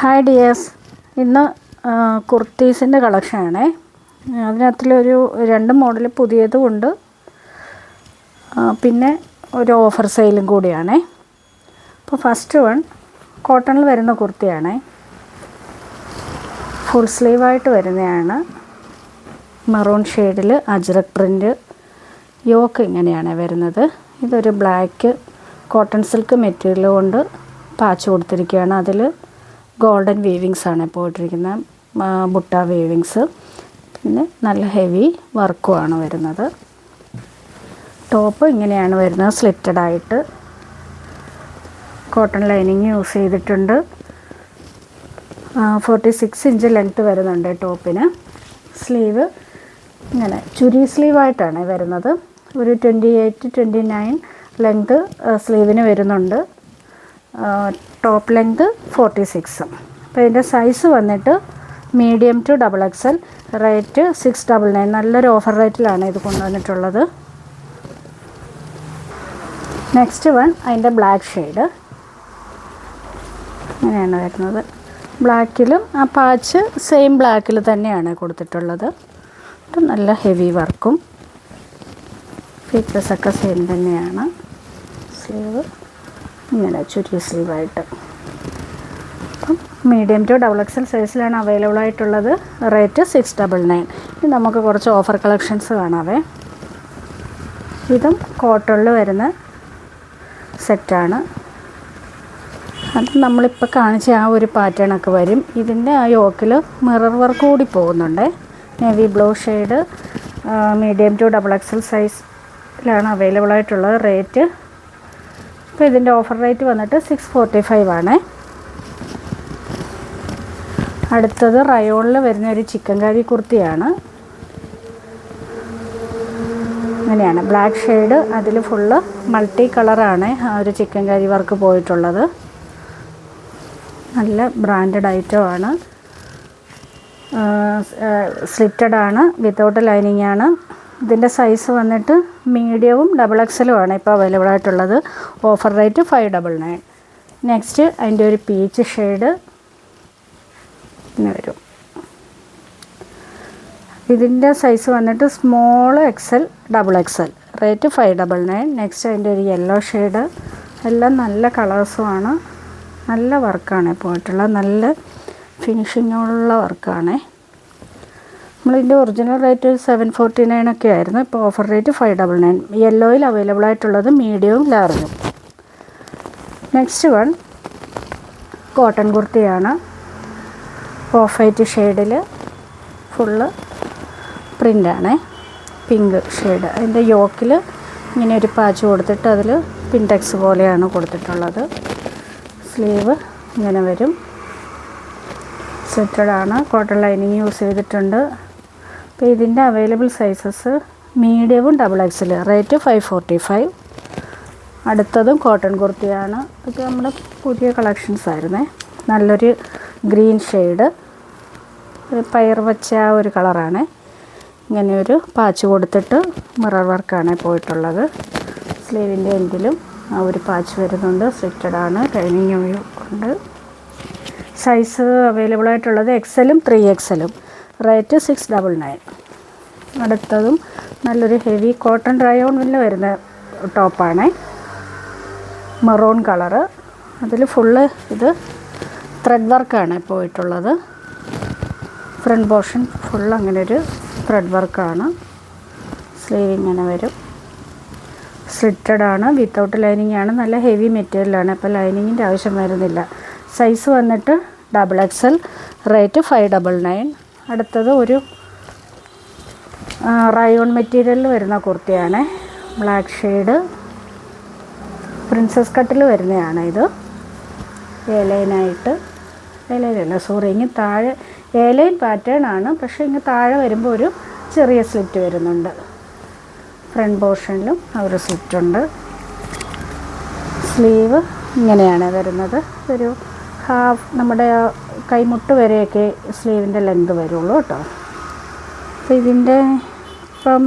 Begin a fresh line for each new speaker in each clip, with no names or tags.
Hi dears, ഇന്ന് കുർത്തീസിൻ്റെ കളക്ഷനാണേ. അതിനകത്തിലൊരു 2 model പുതിയതും ഉണ്ട്, പിന്നെ ഒരു ഓഫർ സെയിലും കൂടിയാണേ. അപ്പോൾ ഫസ്റ്റ് വൺ കോട്ടണിൽ വരുന്ന കുർത്തിയാണേ. ഫുൾ സ്ലീവായിട്ട് വരുന്നതാണ്. മെറൂൺ ഷെയ്ഡിൽ അജ്രക് പ്രിൻ്റ്. യോക്ക് ഇങ്ങനെയാണ് വരുന്നത്. ഇതൊരു ബ്ലാക്ക് കോട്ടൺ സിൽക്ക് മെറ്റീരിയൽ കൊണ്ട് പാച്ച് കൊടുത്തിരിക്കുകയാണ്. അതിൽ ഗോൾഡൻ വീവിങ്സ് ആണ് പോയിട്ടിരിക്കുന്നത്, ബുട്ട വീവിങ്സ്. പിന്നെ നല്ല ഹെവി വർക്കുമാണ് വരുന്നത്. ടോപ്പ് ഇങ്ങനെയാണ് വരുന്നത്, സ്ലിറ്റഡ് ആയിട്ട്. കോട്ടൺ ലൈനിങ് യൂസ് ചെയ്തിട്ടുണ്ട്. 46 ഇഞ്ച് ലെങ്ത്ത് വരുന്നുണ്ട് ടോപ്പിന്. സ്ലീവ് ഇങ്ങനെ ചുരി സ്ലീവായിട്ടാണ് വരുന്നത്. ഒരു 28-29 ലെങ്ത്ത് സ്ലീവിന് വരുന്നുണ്ട്. Top length 46. അപ്പോൾ ഇതിൻ്റെ സൈസ് വന്നിട്ട് മീഡിയം ടു XXL. റേറ്റ് 699. നല്ലൊരു ഓഫർ റേറ്റിലാണ് ഇത് കൊണ്ടുവന്നിട്ടുള്ളത്. നെക്സ്റ്റ് വൺ അതിൻ്റെ ബ്ലാക്ക് ഷെയ്ഡ് ഇങ്ങനെയാണ് വരുന്നത്. ബ്ലാക്കിലും ആ പാച്ച് സെയിം ബ്ലാക്കിൽ തന്നെയാണ് കൊടുത്തിട്ടുള്ളത്. നല്ല ഹെവി വർക്കും ഫീച്ചേഴ്സൊക്കെ സെയിം തന്നെയാണ്. സ്ലീവ് ഇങ്ങനെ ചുരി സ്ലീവായിട്ട്. അപ്പം മീഡിയം ടു XXL സൈസിലാണ് അവൈലബിൾ ആയിട്ടുള്ളത്. റേറ്റ് 699. ഇനി നമുക്ക് കുറച്ച് ഓഫർ കളക്ഷൻസ് കാണാവേ. ഇതും കോട്ടണിൽ വരുന്ന സെറ്റാണ്. അത് നമ്മളിപ്പോൾ കാണിച്ച ആ ഒരു പാറ്റേണൊക്കെ വരും. ഇതിൻ്റെ ആ യോക്കിൽ മിറർ വർക്ക് കൂടി പോകുന്നുണ്ട്. Navy blue shade, medium to XXL സൈസിലാണ് അവൈലബിൾ ആയിട്ടുള്ളത്. റേറ്റ് ഇപ്പോൾ ഇതിൻ്റെ ഓഫർ റേറ്റ് വന്നിട്ട് 645 ആണ്. അടുത്തത് റയോണിൽ വരുന്ന ഒരു ചിക്കൻ കറി കുർത്തിയാണ്. അങ്ങനെയാണ് ബ്ലാക്ക് ഷെയ്ഡ്. അതിൽ ഫുള്ള് മൾട്ടി കളറാണ് ആ ഒരു ചിക്കൻ കറി വർക്ക് പോയിട്ടുള്ളത്. നല്ല ബ്രാൻഡഡ് ഐറ്റമാണ്. സ്ലിറ്റഡ് ആണ്, വിത്തൗട്ട് ലൈനിങ് ആണ്. ഇതിൻ്റെ സൈസ് വന്നിട്ട് മീഡിയവും XXL ആണ് ഇപ്പോൾ അവൈലബിൾ ആയിട്ടുള്ളത്. Offer rate 599. നെക്സ്റ്റ് അതിൻ്റെ ഒരു പീച്ച് ഷെയ്ഡ് ഇങ്ങനെ വരും. ഇതിൻ്റെ സൈസ് വന്നിട്ട് small XL, XXL. Rate 599. Next അതിൻ്റെ ഒരു യെല്ലോ ഷെയ്ഡ്. എല്ലാം നല്ല കളേഴ്സുമാണ്. നല്ല വർക്കാണ് പോയിട്ടുള്ളത്. നല്ല ഫിനിഷിങ്ങുള്ള വർക്കാണ്. നമ്മളിതിൻ്റെ ഒറിജിനൽ റേറ്റ് 749 ഒക്കെ ആയിരുന്നു. ഇപ്പോൾ ഓഫർ റേറ്റ് 599. യെല്ലോയിൽ അവൈലബിൾ ആയിട്ടുള്ളത് മീഡിയവും ലാർജും. നെക്സ്റ്റ് വൺ കോട്ടൺ കുർത്തിയാണ്. ഓഫ് വൈറ്റ് ഷെയ്ഡിൽ ഫുള്ള് പ്രിൻ്റാണ്. Pink shade. അതിൻ്റെ യോക്കിൽ ഇങ്ങനെ ഒരു പാച്ച് കൊടുത്തിട്ട് അതിൽ പിൻടെക്സ് പോലെയാണ് കൊടുത്തിട്ടുള്ളത്. സ്ലീവ് ഇങ്ങനെ വരും. സ്ലിറ്റഡ് ആണ്. കോട്ടൺ ലൈനിങ് യൂസ് ചെയ്തിട്ടുണ്ട്. അപ്പോൾ ഇതിൻ്റെ അവൈലബിൾ സൈസസ് മീഡിയവും XXL. റേറ്റ് 545. അടുത്തതും കോട്ടൺ കുർത്തിയാണ്. ഇതൊക്കെ നമ്മുടെ പുതിയ കളക്ഷൻസ് ആയിരുന്നേ. നല്ലൊരു ഗ്രീൻ ഷെയ്ഡ്, പയർ വച്ച ഒരു കളറാണ്. ഇങ്ങനെയൊരു പാച്ച് കൊടുത്തിട്ട് മിറർ വർക്കാണ് പോയിട്ടുള്ളത്. സ്ലീവിൻ്റെ എൻഡിലും ആ ഒരു പാച്ച് വരുന്നുണ്ട്. സ്ലിറ്റഡ് ആണ്. ലൈനിങ് ഉണ്ട്. സൈസ് അവൈലബിൾ ആയിട്ടുള്ളത് XL-ഉം 3XL-ഉം. റേറ്റ് 699. അടുത്തതും നല്ലൊരു ഹെവി കോട്ടൺ റയോണിൽ വരുന്ന ടോപ്പാണ്. Maroon colour. അതിൽ ഫുള്ള് ഇത് ത്രെഡ് വർക്കാണ് പോയിട്ടുള്ളത്. ഫ്രണ്ട് പോർഷൻ ഫുള്ള് അങ്ങനെ ഒരു ത്രെഡ് വർക്കാണ്. സ്ലീവ് ഇങ്ങനെ വരും. സ്ലിറ്റഡ് ആണ്, വിത്തൗട്ട് ലൈനിങ് ആണ്. നല്ല ഹെവി മെറ്റീരിയലാണ്. അപ്പോൾ ലൈനിങ്ങിൻ്റെ ആവശ്യം വരുന്നില്ല. സൈസ് വന്നിട്ട് XXL. റേറ്റ് 599. അടുത്തത് ഒരു റയോൺ മെറ്റീരിയലിൽ വരുന്ന കുർത്തിയാണ്. ബ്ലാക്ക് ഷെയ്ഡ്, പ്രിൻസസ് കട്ടിൽ വരുന്നതാണ് ഇത്. ഏലൈനായിട്ട്, ഏലൈനല്ല സോറി, ഇങ്ങനെ താഴെ ഏലൈൻ പാറ്റേൺ ആണ്. പക്ഷേ ഇങ്ങനെ താഴെ വരുമ്പോൾ ഒരു ചെറിയ സ്ലിറ്റ് വരുന്നുണ്ട്. ഫ്രണ്ട് പോർഷനിലും ഒരു സ്ലിറ്റ് ഉണ്ട്. സ്ലീവ് ഇങ്ങനെയാണ് വരുന്നത്. ഒരു ഹാഫ് നമ്മുടെ കൈമുട്ട് വരെയൊക്കെ സ്ലീവിൻ്റെ ലെങ്ത് വരുള്ളൂ കേട്ടോ. അപ്പോൾ ഇതിൻ്റെ ഇപ്പം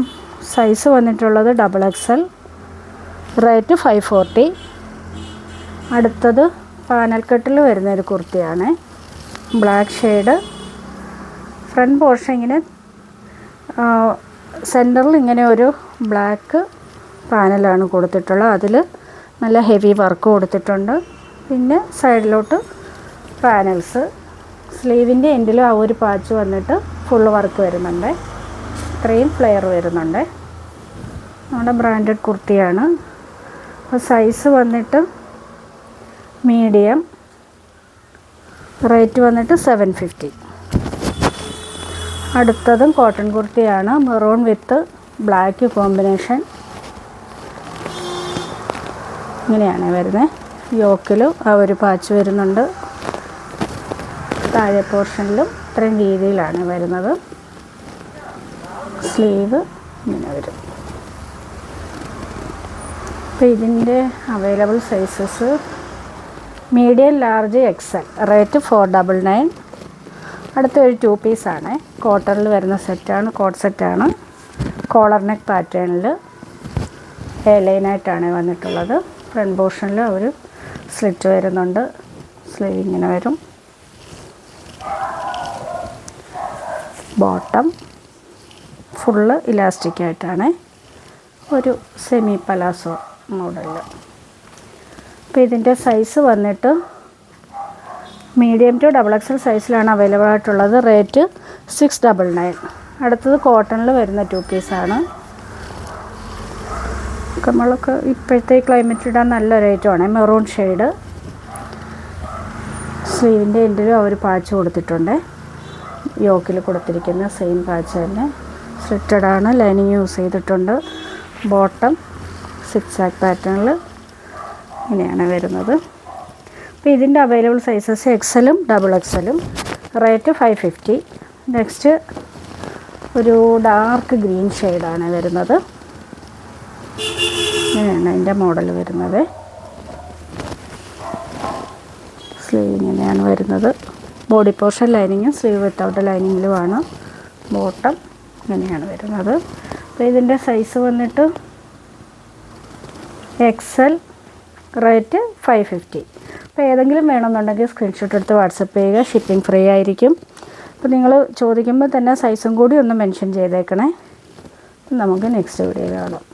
സൈസ് വന്നിട്ടുള്ളത് XXL. റേറ്റ് 540. അടുത്തത് പാനൽ കട്ടിൽ വരുന്നൊരു കുർത്തിയാണ്. Black shade. ഫ്രണ്ട് പോർഷൻ ഇങ്ങനെ സെൻറ്ററിൽ ഇങ്ങനെ ഒരു ബ്ലാക്ക് പാനലാണ് കൊടുത്തിട്ടുള്ളത്. അതിൽ നല്ല ഹെവി വർക്ക് കൊടുത്തിട്ടുണ്ട്. പിന്നെ സൈഡിലോട്ട് പാനൽസ്. സ്ലീവിൻ്റെ എൻഡിലും ആ ഒരു പാച്ച് വന്നിട്ട് ഫുള്ള് വർക്ക് വരുന്നുണ്ട്. ഇത്രയും ഫ്ലെയർ വരുന്നുണ്ട്. നമ്മുടെ ബ്രാൻഡഡ് കുർത്തിയാണ്. അപ്പോൾ സൈസ് വന്നിട്ട് മീഡിയം. റേറ്റ് വന്നിട്ട് 750. അടുത്തതും കോട്ടൺ കുർത്തിയാണ്. മെറൂൺ വിത്ത് ബ്ലാക്ക് കോമ്പിനേഷൻ. ഇങ്ങനെയാണ് വരുന്നത്. യോക്കിലും ആ ഒരു പാച്ച് വരുന്നുണ്ട്. താഴെ പോർഷനിലും ഇത്രയും രീതിയിലാണ് വരുന്നത്. സ്ലീവ് ഇങ്ങനെ വരും. അപ്പോൾ ഇതിൻ്റെ available sizes medium, large, XL. Rate 499. അടുത്ത ഒരു 2 പീസാണ്. കോട്ടണിൽ വരുന്ന സെറ്റാണ്. കോട്ട് സെറ്റാണ്. കോളർ നെക്ക് പാറ്റേണിൽ എ ലൈനായിട്ടാണ് വന്നിട്ടുള്ളത്. ഫ്രണ്ട് പോർഷനിൽ ഒരു സ്ലിറ്റ് വരുന്നുണ്ട്. സ്ലീവ് ഇങ്ങനെ വരും. ബോട്ടം ഫുള്ള് ഇലാസ്റ്റിക് ആയിട്ടാണ്. ഒരു സെമി പലാസോ മോഡലിൽ. അപ്പോൾ ഇതിൻ്റെ സൈസ് വന്നിട്ട് മീഡിയം ടു XXL സൈസിലാണ് അവൈലബിൾ ആയിട്ടുള്ളത്. റേറ്റ് 699. അടുത്തത് കോട്ടണിൽ വരുന്ന 2 പീസാണ്. നമ്മളൊക്കെ ഇപ്പോഴത്തെ ക്ലൈമറ്റ് ഇടാൻ നല്ല റേറ്റുമാണ്. Maroon shade. സ്ലീവിൻ്റെ എൻഡിലും ഒരു പാച്ച് കൊടുത്തിട്ടുണ്ട്. യോക്കിൽ കൊടുത്തിരിക്കുന്ന സെയിം പാച്ച് തന്നെ. സ്ലിറ്റഡാണ്. ലൈനിങ് യൂസ് ചെയ്തിട്ടുണ്ട്. ബോട്ടം സിക്സാക് പാറ്റേണിൽ ഇങ്ങനെയാണ് വരുന്നത്. അപ്പോൾ ഇതിൻ്റെ അവൈലബിൾ സൈസസ് എക്സലും XXLും. റേറ്റ് 550. നെക്സ്റ്റ് ഒരു ഡാർക്ക് ഗ്രീൻ ഷെയ്ഡാണ് വരുന്നത്. ഇങ്ങനെയാണ് അതിൻ്റെ മോഡൽ വരുന്നത്. സ്ലീവ് ഇങ്ങനെയാണ് വരുന്നത്. ബോഡി പോർഷൻ ലൈനിങ്ങും സ്ലീവ് വിത്തൗട്ട് ലൈനിങ്ങിലുമാണ്. ബോട്ടം ഇങ്ങനെയാണ് വരുന്നത്. അപ്പോൾ ഇതിൻ്റെ സൈസ് വന്നിട്ട് XL. റേറ്റ് 550. അപ്പോൾ ഏതെങ്കിലും വേണമെന്നുണ്ടെങ്കിൽ സ്ക്രീൻഷോട്ട് എടുത്ത് വാട്സപ്പ് ചെയ്യുക. ഷിപ്പിംഗ് ഫ്രീ ആയിരിക്കും. അപ്പോൾ നിങ്ങൾ ചോദിക്കുമ്പോൾ തന്നെ സൈസും കൂടി ഒന്ന് മെൻഷൻ ചെയ്തേക്കണേ. നമുക്ക് നെക്സ്റ്റ് വീഡിയോ കാണാം.